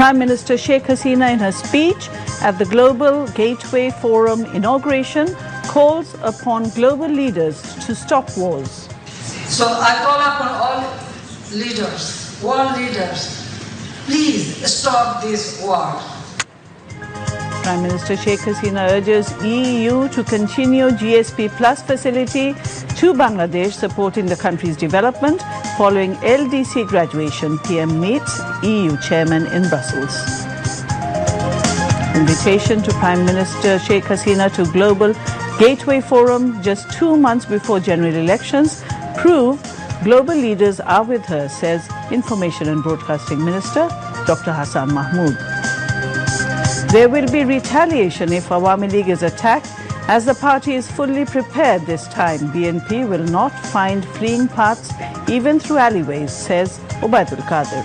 Prime Minister Sheikh Hasina, in her speech at the Global Gateway Forum inauguration, calls upon global leaders to stop wars. So I call upon all leaders, world leaders, please stop this war. Prime Minister Sheikh Hasina urges EU to continue GSP Plus facility to Bangladesh, supporting the country's development following LDC graduation. PM meets EU chairman in Brussels. Invitation to Prime Minister Sheikh Hasina to Global Gateway Forum just 2 months before general elections prove global leaders are with her, says Information and Broadcasting Minister Dr. Hassan Mahmood. There will be retaliation if Awami League is attacked, as the party is fully prepared this time. BNP will not find fleeing paths even through alleyways, says Obaidul Qadir.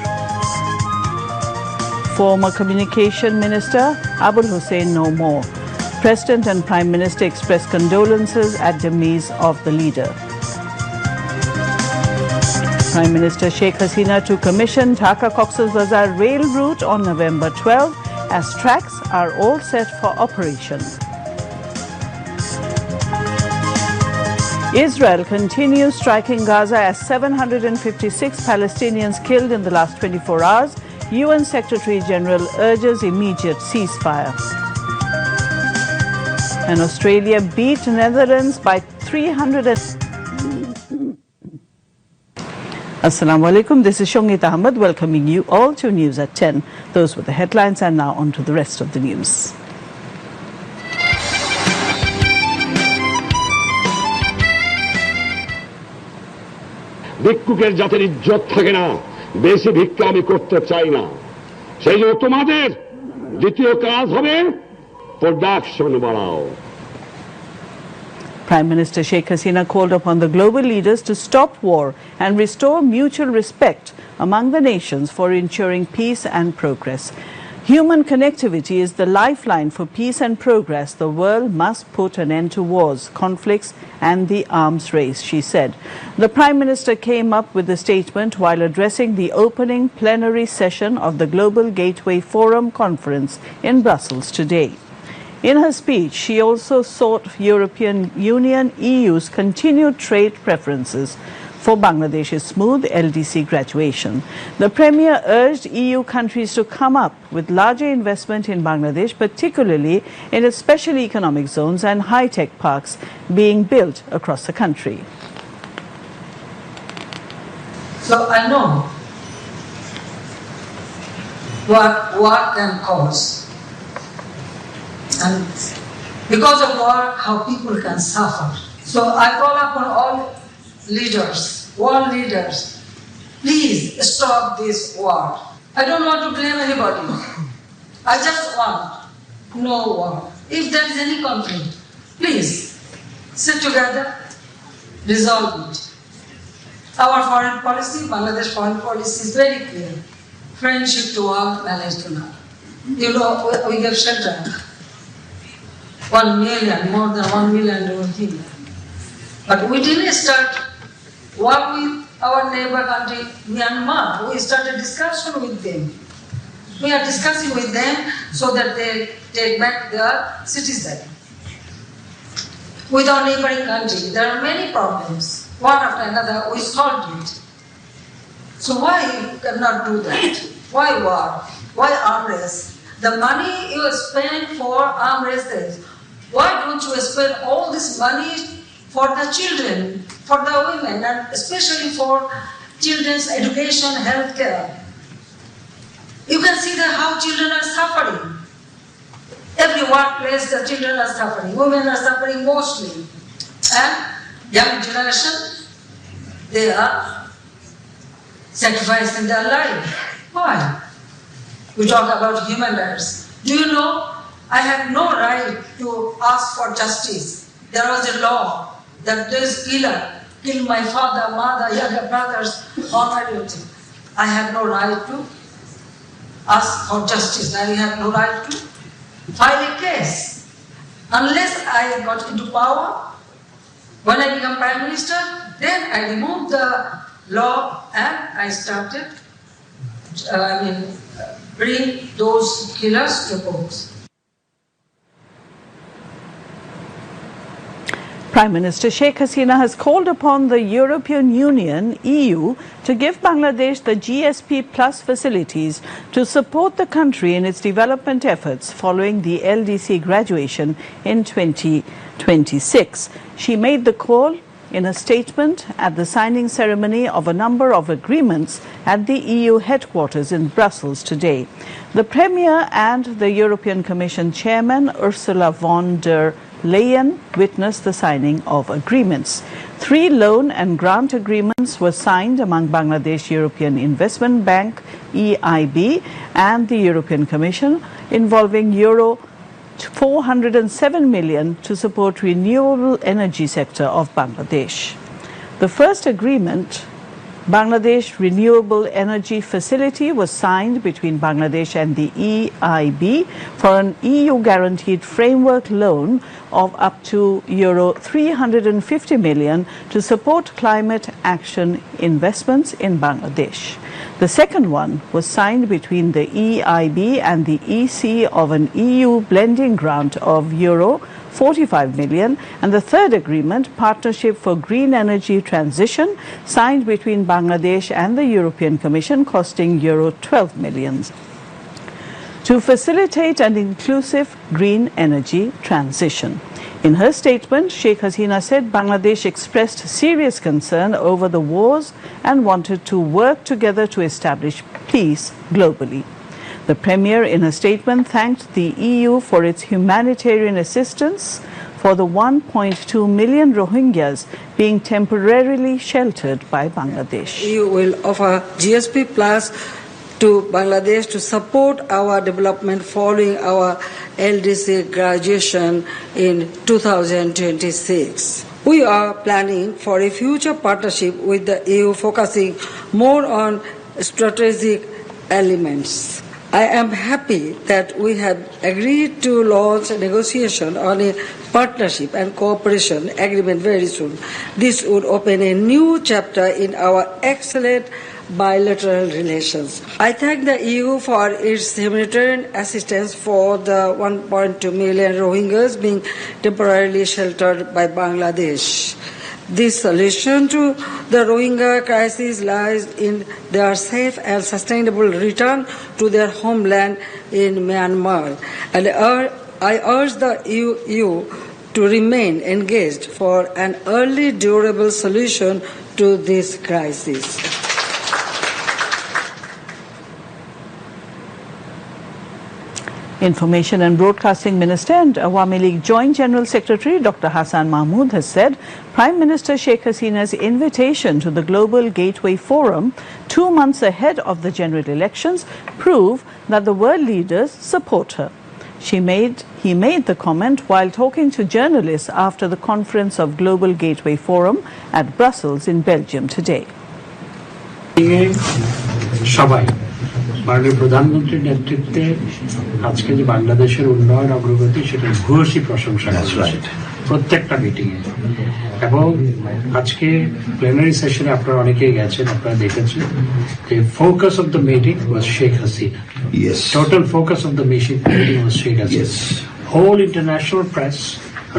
Former Communication Minister Abul Hussein no more. President and Prime Minister express condolences at demise of the leader. Prime Minister Sheikh Hasina to commission Dhaka-Cox's Bazar rail route on November 12, as tracks are all set for operation. Israel continues striking Gaza as 756 Palestinians killed in the last 24 hours. UN Secretary General urges immediate ceasefire. And Australia beat Netherlands by 300. Assalamu alaikum. This is Shongit Ahmed welcoming you all to News at 10. Those were the headlines, and now on to the rest of the news. ভিক্ষুকের জাতের ইজ্জত থাকে না, বেশি ভিক্ষা আমি করতে চাই না। সেই জন্য তোমাদের দ্বিতীয় কাজ হবে প্রোডাকশন বাড়াও। Prime Minister Sheikh Hasina called upon the global leaders to stop war and restore mutual respect among the nations for ensuring peace and progress. Human connectivity is the lifeline for peace and progress. The world must put an end to wars, conflicts and the arms race, she said. The Prime Minister came up with the statement while addressing the opening plenary session of the Global Gateway Forum conference in Brussels today. In her speech, she also sought European Union EU's continued trade preferences for Bangladesh's smooth LDC graduation. The Premier urged EU countries to come up with larger investment in Bangladesh, particularly in its special economic zones and high-tech parks being built across the country. So I know what can cause. And because of war, how people can suffer. So I call upon all leaders, world leaders, please stop this war. I don't want to blame anybody. I just want no war. If there is any conflict, please sit together, resolve it. Our foreign policy, Bangladesh foreign policy is very clear. Friendship to all, marriage to none. You know, we give shelter. 1 million, more than 1 million Rohingya. But we didn't start war with our neighbor country, Myanmar. We started discussion with them. We are discussing with them so that they take back their citizen. With our neighboring country, there are many problems. One after another, we solved it. So why you cannot do that? Why war? Why unrest? The money you spend for unrest, why don't you spend all this money for the children, for the women, and especially for children's education, health care? You can see that how children are suffering. Every workplace, the children are suffering. Women are suffering mostly. And young generation, they are sacrificing their life. Why? We talk about human rights. Do you know, I have no right to ask for justice. There was a law that this killer killed my father, mother, younger brothers, all my relatives. I have no right to ask for justice. I have no right to file a case. Unless I got into power, when I become Prime Minister, then I removed the law and I started bring those killers to books. Prime Minister Sheikh Hasina has called upon the European Union, EU, to give Bangladesh the GSP Plus facilities to support the country in its development efforts following the LDC graduation in 2026. She made the call in a statement at the signing ceremony of a number of agreements at the EU headquarters in Brussels today. The Premier and the European Commission Chairman Ursula von der Leyen witnessed the signing of agreements. 3 loan and grant agreements were signed among Bangladesh European Investment Bank, EIB, and the European Commission, involving Euro 407 million to support renewable energy sector of Bangladesh. The first agreement, Bangladesh Renewable Energy Facility, was signed between Bangladesh and the EIB for an EU-guaranteed framework loan of up to Euro 350 million to support climate action investments in Bangladesh. The second one was signed between the EIB and the EC of an EU blending grant of Euro 45 million, and the third agreement, Partnership for Green Energy Transition, signed between Bangladesh and the European Commission, costing Euro 12 million to facilitate an inclusive green energy transition. In her statement, Sheikh Hasina said Bangladesh expressed serious concern over the wars and wanted to work together to establish peace globally. The Premier, in a statement, thanked the EU for its humanitarian assistance for the 1.2 million Rohingyas being temporarily sheltered by Bangladesh. EU will offer GSP Plus to Bangladesh to support our development following our LDC graduation in 2026. We are planning for a future partnership with the EU focusing more on strategic elements. I am happy that we have agreed to launch a negotiation on a partnership and cooperation agreement very soon. This would open a new chapter in our excellent bilateral relations. I thank the EU for its humanitarian assistance for the 1.2 million Rohingyas being temporarily sheltered by Bangladesh. This solution to the Rohingya crisis lies in their safe and sustainable return to their homeland in Myanmar. And I urge the EU to remain engaged for an early durable solution to this crisis. Information and Broadcasting Minister and Awami League Joint General Secretary Dr. Hassan Mahmood has said Prime Minister Sheikh Hasina's invitation to the Global Gateway Forum 2 months ahead of the general elections prove that the world leaders support her. He made the comment while talking to journalists after the conference of Global Gateway Forum at Brussels in Belgium today. মাননীয় প্রধানমন্ত্রীর নেতৃত্বে আজকে যে বাংলাদেশের উন্নয়ন অগ্রগতি সেটা ভূয়সী প্রশংসা করেছে প্রত্যেকটা মিটিংয়ে এবং আজকে প্লেনারি সেশনে আপনারা অনেকেই গেছেন আপনারা দেখেছেন যে focus of the meeting was Sheikh Hasina total focus of the meeting was Sheikh Hasina whole international press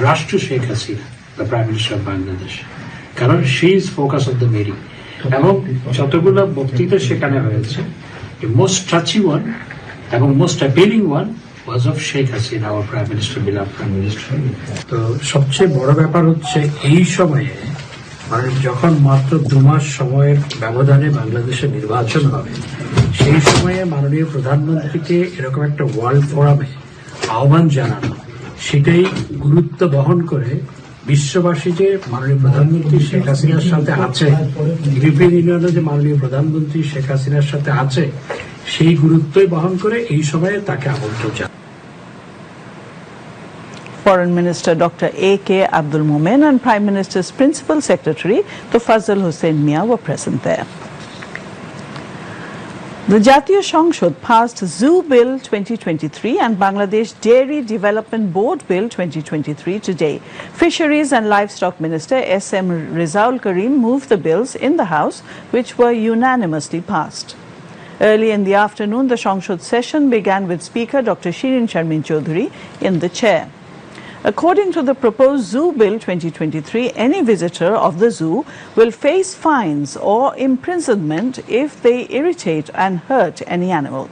rush to Sheikh Hasina the prime minister of Bangladesh কারণ she is focus of the meeting এবং যতগুলো বক্তৃতা সেখানে হয়েছে the most touchy one এবং most appealing one was of Sheikh Hasina, our Prime Minister, beloved Prime Minister. তো সবচেয়ে বড় ব্যাপার হচ্ছে এই সময়ে মানে যখন মাত্র 2 মাস সময়ের ব্যবধানে বাংলাদেশে নির্বাচন হবে সেই সময়ে মাননীয় প্রধানমন্ত্রীকে এরকম একটা ওয়ার্ল্ড ফোরামে আহ্বান জানানো সেটাই গুরুত্ব বহন করে বিশ্ববাসী যে মাননীয় প্রধানমন্ত্রী শেখ হাসিনার সাথে আছে ইউরোপিয়ান ইউনিয়নে যে মাননীয় প্রধানমন্ত্রী শেখ হাসিনার সাথে আছে সেই গুরুত্বই বহন করে এই সময়ে তাকে আমন্ত্রণ জানায়। Foreign Minister Dr. A.K. Abdul Momen and Prime Minister's Principal Secretary Tofazzal Hossain Mia were present there. The Jatiya সংসদ passed Zoo Bill 2023 and Bangladesh Dairy Development Board Bill 2023 today. Fisheries and Livestock Minister S.M. Rizaul Karim moved the bills in the House, which were unanimously passed. Early in the afternoon, the সংসদ session began with Speaker Dr. Shirin Sharmin Chaudhury in the chair. According to the proposed Zoo Bill 2023, any visitor of the zoo will face fines or imprisonment if they irritate and hurt any animal.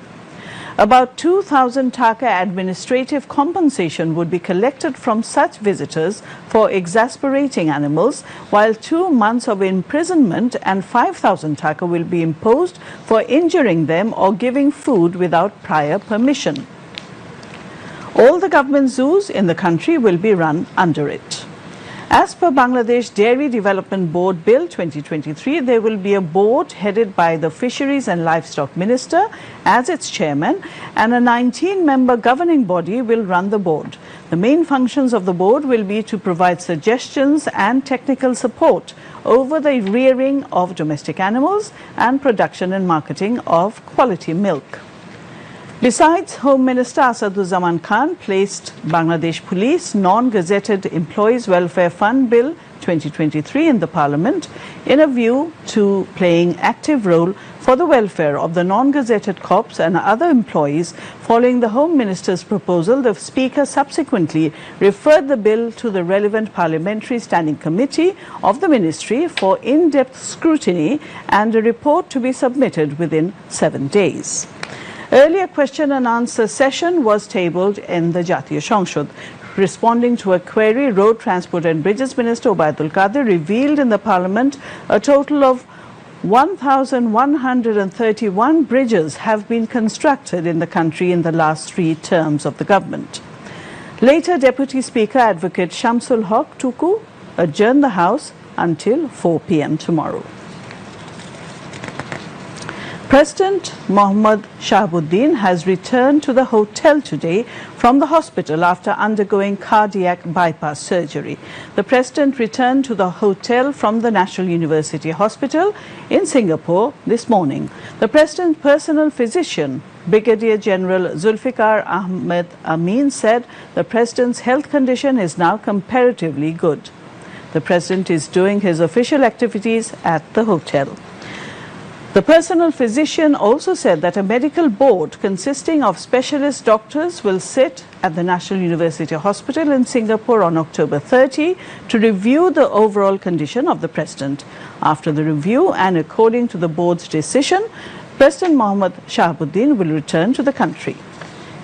About 2,000 taka administrative compensation would be collected from such visitors for exasperating animals, while 2 months of imprisonment and 5,000 taka will be imposed for injuring them or giving food without prior permission. All the government zoos in the country will be run under it. As per Bangladesh Dairy Development Board Bill 2023, there will be a board headed by the Fisheries and Livestock Minister as its chairman, and a 19-member governing body will run the board. The main functions of the board will be to provide suggestions and technical support over the rearing of domestic animals and production and marketing of quality milk. Besides, Home Minister Asaduzzaman Khan placed Bangladesh Police Non-Gazetted Employees Welfare Fund Bill 2023 in the Parliament in a view to playing active role for the welfare of the non-gazetted corps and other employees. Following the Home Minister's proposal, the Speaker subsequently referred the bill to the relevant Parliamentary Standing Committee of the Ministry for in-depth scrutiny and a report to be submitted within 7 days. Earlier question and answer session was tabled in the Jatiya সংসদ. Responding to a query, Road Transport and Bridges Minister Obaidul Qadir revealed in the Parliament a total of 1,131 bridges have been constructed in the country in the last 3 terms of the government. Later, Deputy Speaker Advocate Shamsul Haq Tuku adjourned the House until 4 p.m. tomorrow. President Mohammad Shahabuddin has returned to the hotel today from the hospital after undergoing cardiac bypass surgery. The President returned to the hotel from the National University Hospital in Singapore this morning. The President's personal physician, Brigadier General Zulfikar Ahmed Amin, said the President's health condition is now comparatively good. The President is doing his official activities at the hotel. The personal physician also said that a medical board consisting of specialist doctors will sit at the National University Hospital in Singapore on October 30 to review the overall condition of the President. After the review and according to the board's decision, President Mohammad Shahabuddin will return to the country.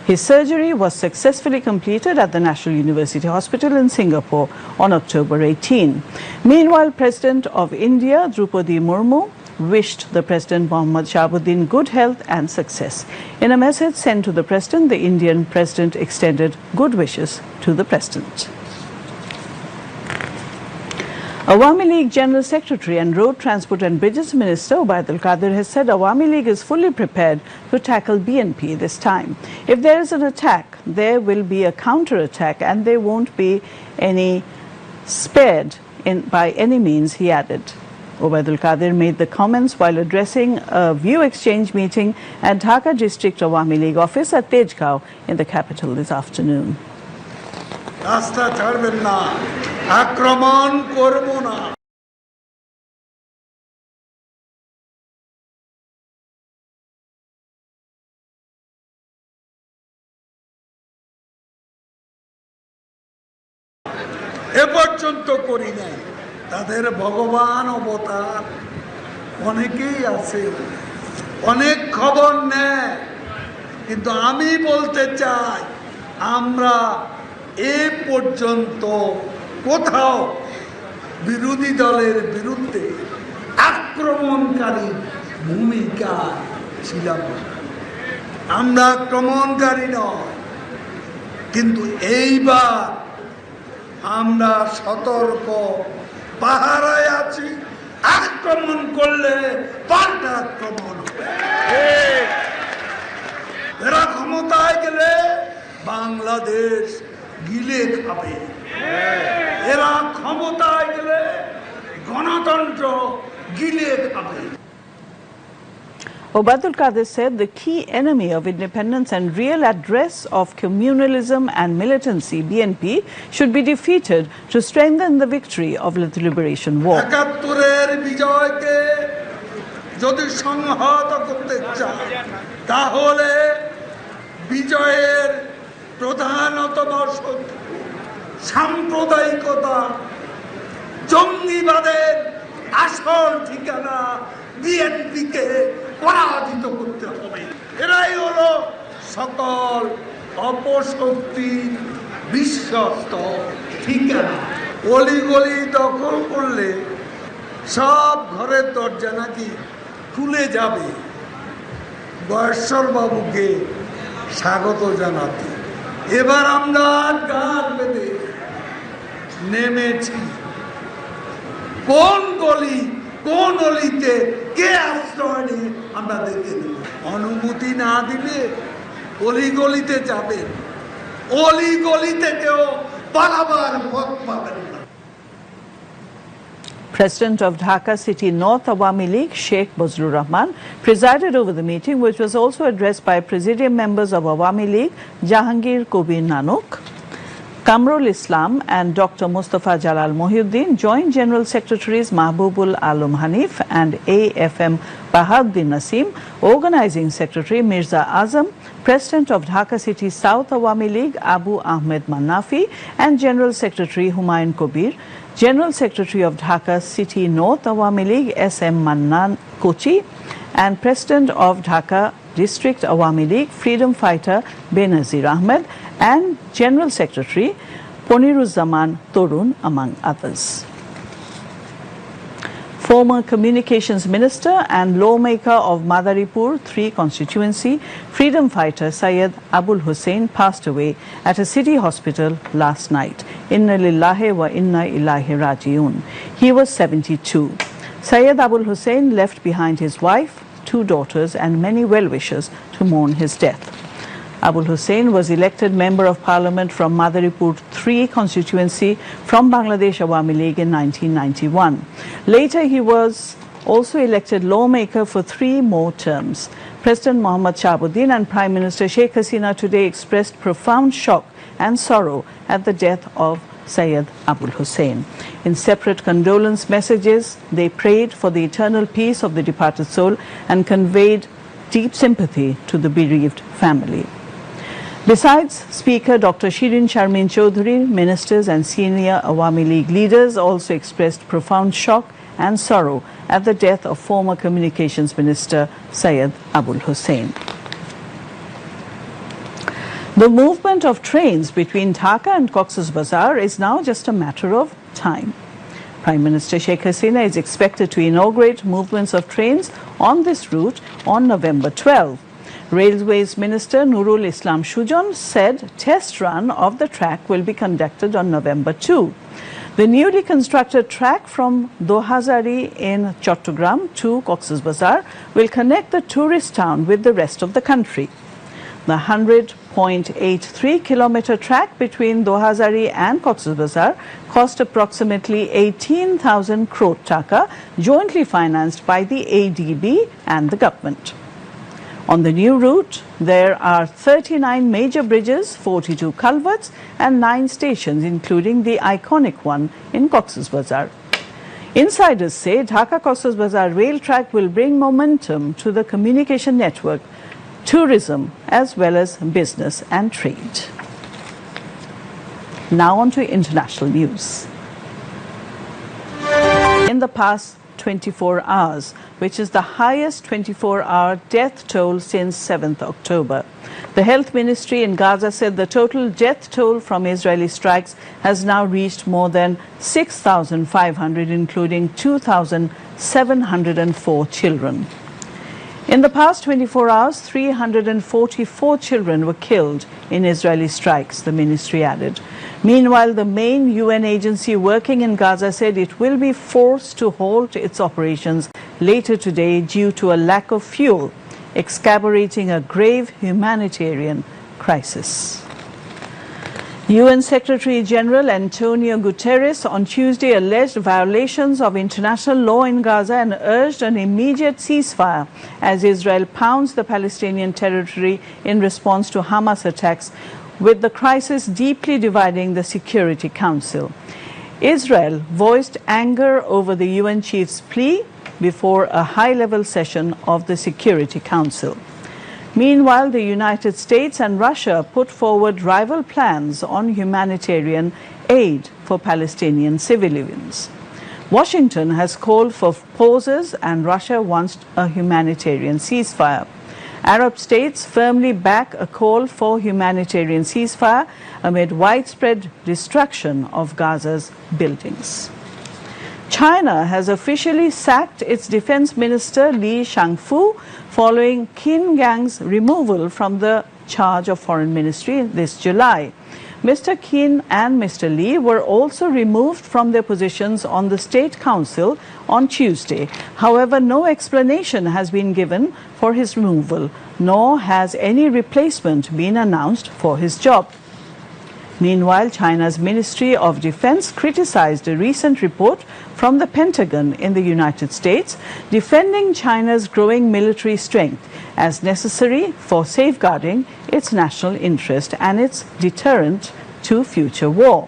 His surgery was successfully completed at the National University Hospital in Singapore on October 18. Meanwhile, President of India, Draupadi Murmu, wished the President Mohammad Shahabuddin good health and success. In a message sent to the President, the Indian President extended good wishes to the President. Awami League General Secretary and Road Transport and Bridges Minister Obaidul Qadir has said Awami League is fully prepared to tackle BNP this time. If there is an attack, there will be a counter-attack and there won't be any spared by any means, he added. Obaidul Qadir made the comments while addressing a view exchange meeting at Dhaka District Awami League office at Tejgaon in the capital this afternoon. রাস্তা ছাড়বেন না, আক্রমণ করব না। এ পর্যন্ত করি নাই। তাদের ভগবান অবতার অনেকেই আছে, অনেক খবর নেয়, কিন্তু আমি বলতে চাই আমরা এ পর্যন্ত কোথাও বিরোধী দলের বিরুদ্ধে আক্রমণকারী ভূমিকা ছিলাম না। আমরা আক্রমণকারী নয়, কিন্তু এইবার আমরা সতর্ক পাহারায় আছি। আক্রমণ করলে পাল্টা আক্রমণ হবে। এরা ক্ষমতায় গেলে বাংলাদেশ গিলে খাবে। এরা ক্ষমতায় গেলে গণতন্ত্র গিলে খাবে। Obaidul Qadir said the key enemy of independence and real address of communalism and militancy, BNP, should be defeated to strengthen the victory of the liberation war. ৭১-এর বিজয়কে যদি সংহত করতে চায় তাহলে বিজয়ের প্রধানতম শত্রু সাম্প্রদায়িকতা, জঙ্গিবাদের আসল ঠিকানা বিএনপিকে পরাজিত করতে হবে। এরাই হলো সকল অপশক্তির বিশ্বস্ত ঠিকানা। অলিগলি দখল করলে সব ঘরের দরজা নাকি খুলে যাবে বয়স্বর বাবুকে স্বাগত জানাতে। এবার আমরা গান বেঁধে নেমেছি কোন গলি কোন অলিতে কে আশ্রয় নিয়ে আমরা দেখে নেব। অনুমতি না দিলে অলিগলিতে যাবেন, অলিগলিতে কেউ পালাবার পথ পাবেন না। President of Dhaka City North Awami League, Sheikh Rahman, presided over the meeting, which was also addressed by Presidium members of Awami League, Jahangir Kabir Nanok, Kamrul Islam and Dr. Mustafa Jalal Mohiuddin, Joint General Secretaries Mahbubul Alam Hanif and AFM Bahaduddin Nasim, Organizing Secretary Mirza Azam, President of Dhaka City South Awami League Abu Ahmed Manafi and General Secretary Humayun Kabir, General Secretary of Dhaka City North Awami League SM Mannan Kochi and President of Dhaka District Awami League Freedom Fighter Benazir Ahmed and General Secretary Poniruzzaman Torun, among others. Former Communications Minister and lawmaker of Madaripur 3 constituency, freedom fighter Syed Abul Hussain passed away at a city hospital last night. Inna lillahi wa inna ilaihi raji'un. He was 72. Syed Abul Hussain left behind his wife, 2 daughters and many well-wishers to mourn his death. Abul Hussain was elected Member of Parliament from Madaripur 3 constituency from Bangladesh Awami League in 1991. Later he was also elected lawmaker for 3 more terms. President Mohammad Shahabuddin and Prime Minister Sheikh Hasina today expressed profound shock and sorrow at the death of Syed Abul Hussain. In separate condolence messages, they prayed for the eternal peace of the departed soul and conveyed deep sympathy to the bereaved family. Besides Speaker Dr. Shirin Sharmin Chaudhary, ministers and senior Awami League leaders also expressed profound shock and sorrow at the death of former Communications Minister Syed Abul Hussain. The movement of trains between Dhaka and Cox's Bazar is now just a matter of time. Prime Minister Sheikh Hasina is expected to inaugurate movements of trains on this route on November 12. Railways Minister Nurul Islam Shujon said test run of the track will be conducted on November 2. The newly constructed track from Dohazari in Chattogram to Cox's Bazar will connect the tourist town with the rest of the country. The 100.83 kilometer track between Dohazari and Cox's Bazar cost approximately 18,000 crore taka, jointly financed by the ADB and the government. On the new route, there are 39 major bridges, 42 culverts and 9 stations, including the iconic one in Cox's Bazar. Insiders say Dhaka Cox's Bazar rail track will bring momentum to the communication network, tourism as well as business and trade. Now on to international news. In the past 24 hours, which is the highest 24-hour death toll since 7th October. The Health Ministry in Gaza said the total death toll from Israeli strikes has now reached more than 6,500, including 2,704 children. In the past 24 hours, 344 children were killed in Israeli strikes, the ministry added. Meanwhile, the main UN agency working in Gaza said it will be forced to halt its operations later today due to a lack of fuel, exacerbating a grave humanitarian crisis. UN Secretary General Antonio Guterres on Tuesday alleged violations of international law in Gaza and urged an immediate ceasefire as Israel pounds the Palestinian territory in response to Hamas attacks, with the crisis deeply dividing the Security Council. Israel voiced anger over the UN chief's plea before a high-level session of the Security Council. Meanwhile, the United States and Russia put forward rival plans on humanitarian aid for Palestinian civilians. Washington has called for pauses and Russia wants a humanitarian ceasefire. Arab states firmly back a call for humanitarian ceasefire amid widespread destruction of Gaza's buildings. China has officially sacked its defense minister Li Shangfu following Qin Gang's removal from the charge of foreign ministry this July. Mr. Qin and Mr. Li were also removed from their positions on the State Council on Tuesday. However, no explanation has been given for his removal, nor has any replacement been announced for his job. Meanwhile, China's Ministry of Defense criticized a recent report from the Pentagon in the United States, defending China's growing military strength as necessary for safeguarding its national interest and its deterrent to future war.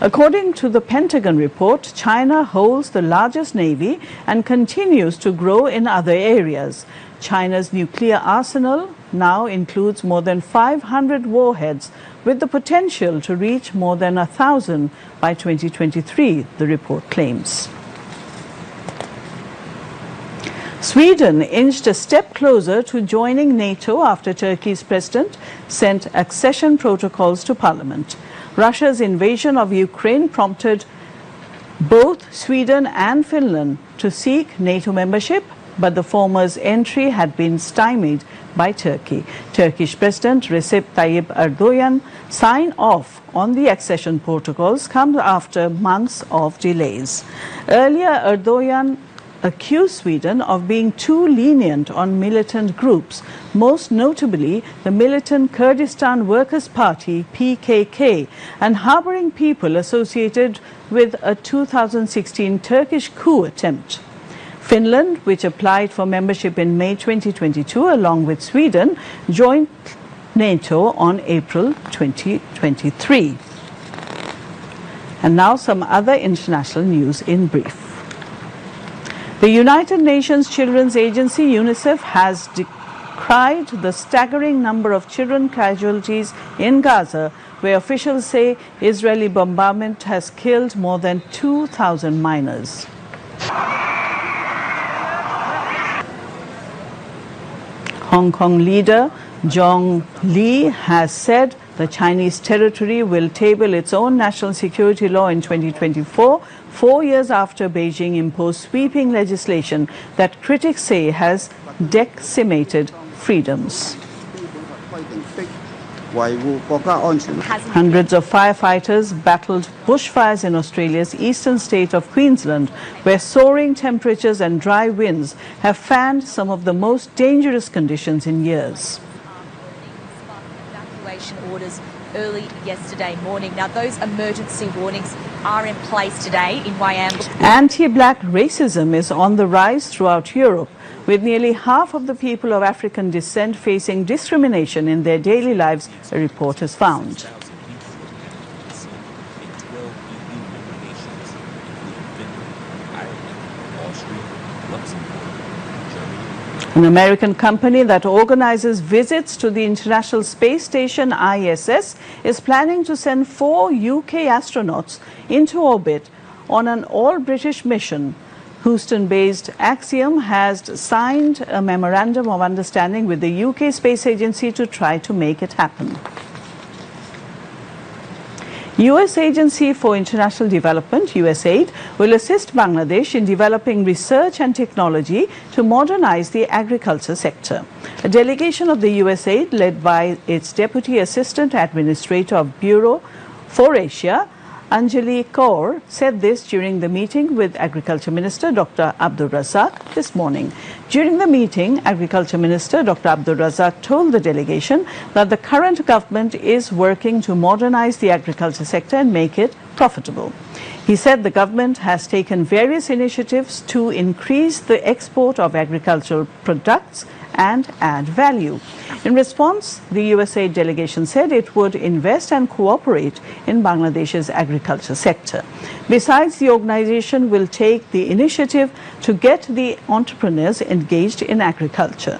According to the Pentagon report, China holds the largest navy and continues to grow in other areas. China's nuclear arsenal now includes more than 500 warheads, with the potential to reach more than 1,000 by 2023, the report claims. Sweden inched a step closer to joining NATO after Turkey's president sent accession protocols to parliament. Russia's invasion of Ukraine prompted both Sweden and Finland to seek NATO membership, but the former's entry had been stymied by Turkey. Turkish President Recep Tayyip Erdogan signed off on the accession protocols comes after months of delays. Earlier, Erdogan accused Sweden of being too lenient on militant groups, most notably the militant Kurdistan Workers' Party PKK, and harboring people associated with a 2016 Turkish coup attempt. Finland, which applied for membership in May 2022 along with Sweden, joined NATO on April 2023. And now some other international news in brief. The United Nations Children's Agency, UNICEF, has decried the staggering number of children casualties in Gaza, where officials say Israeli bombardment has killed more than 2,000 minors. Hong Kong leader Zhong Li has said the Chinese territory will table its own national security law in 2024, 4 years after Beijing imposed sweeping legislation that critics say has decimated freedoms. Hundreds of firefighters battled bushfires in Australia's eastern state of Queensland, where soaring temperatures and dry winds have fanned some of the most dangerous conditions in years. Evacuation orders early yesterday morning. Now, those emergency warnings are in place today in Wyoming. Anti-black racism is on the rise throughout Europe, with nearly half of the people of African descent facing discrimination in their daily lives, a report has found. An American company that organizes visits to the International Space Station ISS is planning to send 4 UK astronauts into orbit on an all-British mission. Houston-based Axiom has signed a memorandum of understanding with the UK Space Agency to try to make it happen. U.S. Agency for International Development, USAID, will assist Bangladesh in developing research and technology to modernize the agriculture sector. A delegation of the USAID, led by its Deputy Assistant Administrator of Bureau for Asia, Anjali Kaur, said this during the meeting with Agriculture Minister Dr. Abdul Razak this morning. During the meeting, Agriculture Minister Dr. Abdul Razak told the delegation that the current government is working to modernize the agriculture sector and make it profitable. He said the government has taken various initiatives to increase the export of agricultural products and add value. In response, the USA delegation said it would invest and cooperate in Bangladesh's agriculture sector. Besides, the organization will take the initiative to get the entrepreneurs engaged in agriculture.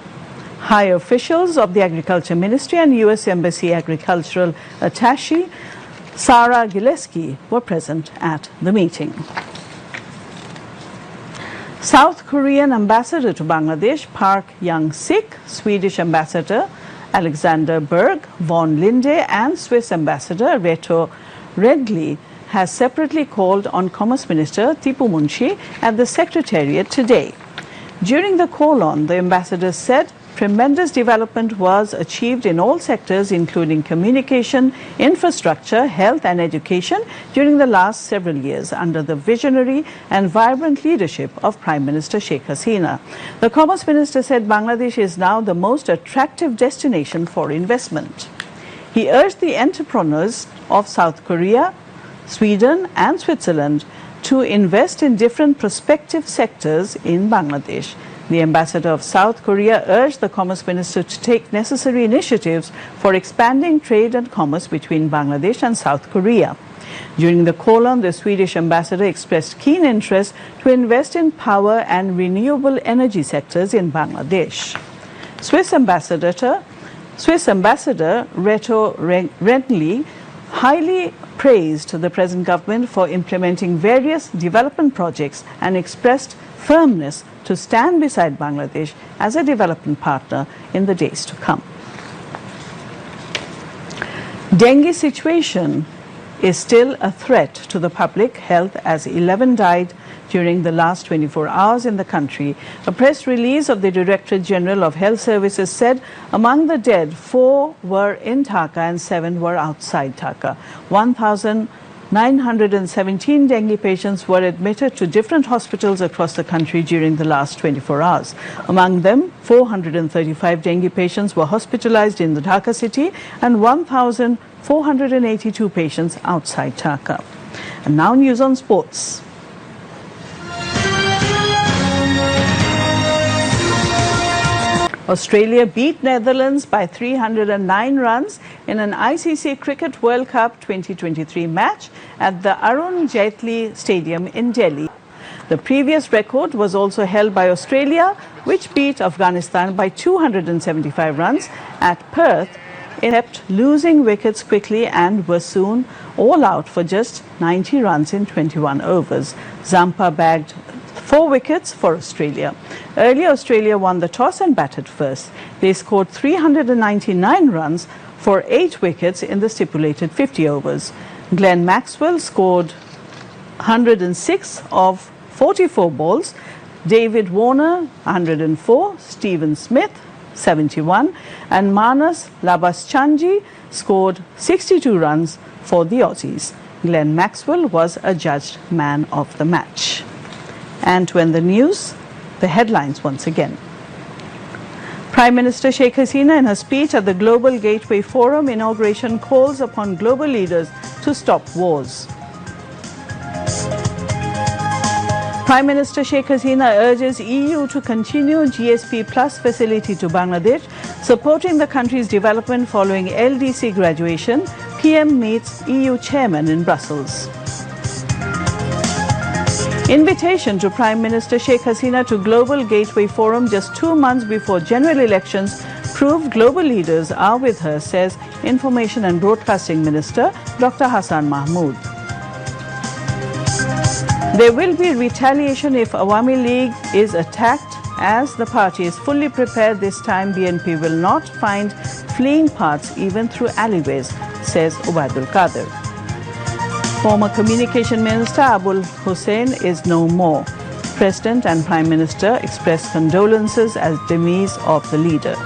High officials of the Agriculture Ministry and U.S. Embassy Agricultural Attaché Sarah Gillespie were present at the meeting. South Korean Ambassador to Bangladesh Park Young-sik, Swedish Ambassador Alexander Berg von Linde and Swiss Ambassador Reto Redley has separately called on Commerce Minister Tipu Munshi at the Secretariat today. During the call-on, the ambassador said tremendous development was achieved in all sectors, including communication, infrastructure, health and education during the last several years under the visionary and vibrant leadership of Prime Minister Sheikh Hasina. The Commerce Minister said Bangladesh is now the most attractive destination for investment. He urged the entrepreneurs of South Korea, Sweden and Switzerland to invest in different prospective sectors in Bangladesh. The ambassador of South Korea urged the Commerce Minister to take necessary initiatives for expanding trade and commerce between Bangladesh and South Korea. During the call-on, the Swedish ambassador expressed keen interest to invest in power and renewable energy sectors in Bangladesh. Swiss Ambassador Reto Redley highly praised the present government for implementing various development projects and expressed firmness to stand beside Bangladesh as a development partner in the days to come. Dengue situation is still a threat to the public health as 11 died during the last 24 hours in the country. A press release of the Directorate General of Health Services said among the dead, 4 were in Dhaka and 7 were outside Dhaka. 1,917 dengue patients were admitted to different hospitals across the country during the last 24 hours. Among them, 435 dengue patients were hospitalized in the Dhaka city and 1,482 patients outside Dhaka. And now news on sports. Australia beat Netherlands by 309 runs in an ICC Cricket World Cup 2023 match at the Arun Jaitley Stadium in Delhi. The previous record was also held by Australia, which beat Afghanistan by 275 runs at Perth, kept losing wickets quickly and were soon all out for just 90 runs in 21 overs. Zampa bagged 4 wickets for Australia. Earlier, Australia won the toss and batted first. They scored 399 runs for 8 wickets in the stipulated 50 overs. Glenn Maxwell scored 106 of 44 balls. David Warner, 104. Stephen Smith, 71. And Manas Labuschagne scored 62 runs for the Aussies. Glenn Maxwell was adjudged man of the match. And to end the news, the headlines once again. Prime Minister Sheikh Hasina in her speech at the Global Gateway Forum inauguration calls upon global leaders to stop wars. Prime Minister Sheikh Hasina urges EU to continue GSP Plus facility to Bangladesh, supporting the country's development following LDC graduation. PM meets EU chairman in Brussels. Invitation to Prime Minister Sheikh Hasina to Global Gateway Forum just 2 months before general elections prove global leaders are with her, says Information and Broadcasting Minister Dr. Hassan Mahmood. There will be retaliation if Awami League is attacked, as the party is fully prepared this time. BNP will not find fleeing paths even through alleyways, says Ubaidul Qadir. Former Communication Minister Abul Hussein is no more. President and Prime Minister express condolences as demise of the leader.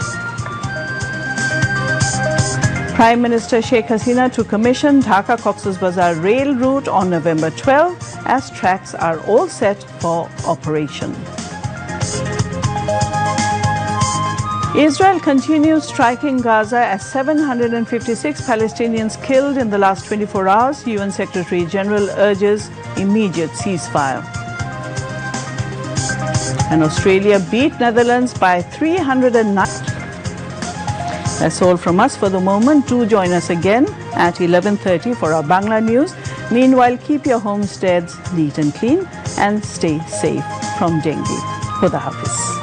Prime Minister Sheikh Hasina to commission Dhaka-Cox's Bazar rail route on November 12 as tracks are all set for operation. Israel continues striking Gaza as 756 Palestinians killed in the last 24 hours. UN Secretary General urges immediate ceasefire. And Australia beat Netherlands by 309. That's all from us for the moment. Do join us again at 11:30 for our Bangla news. Meanwhile, keep your homesteads neat and clean and stay safe from dengue. Khuda Hafiz.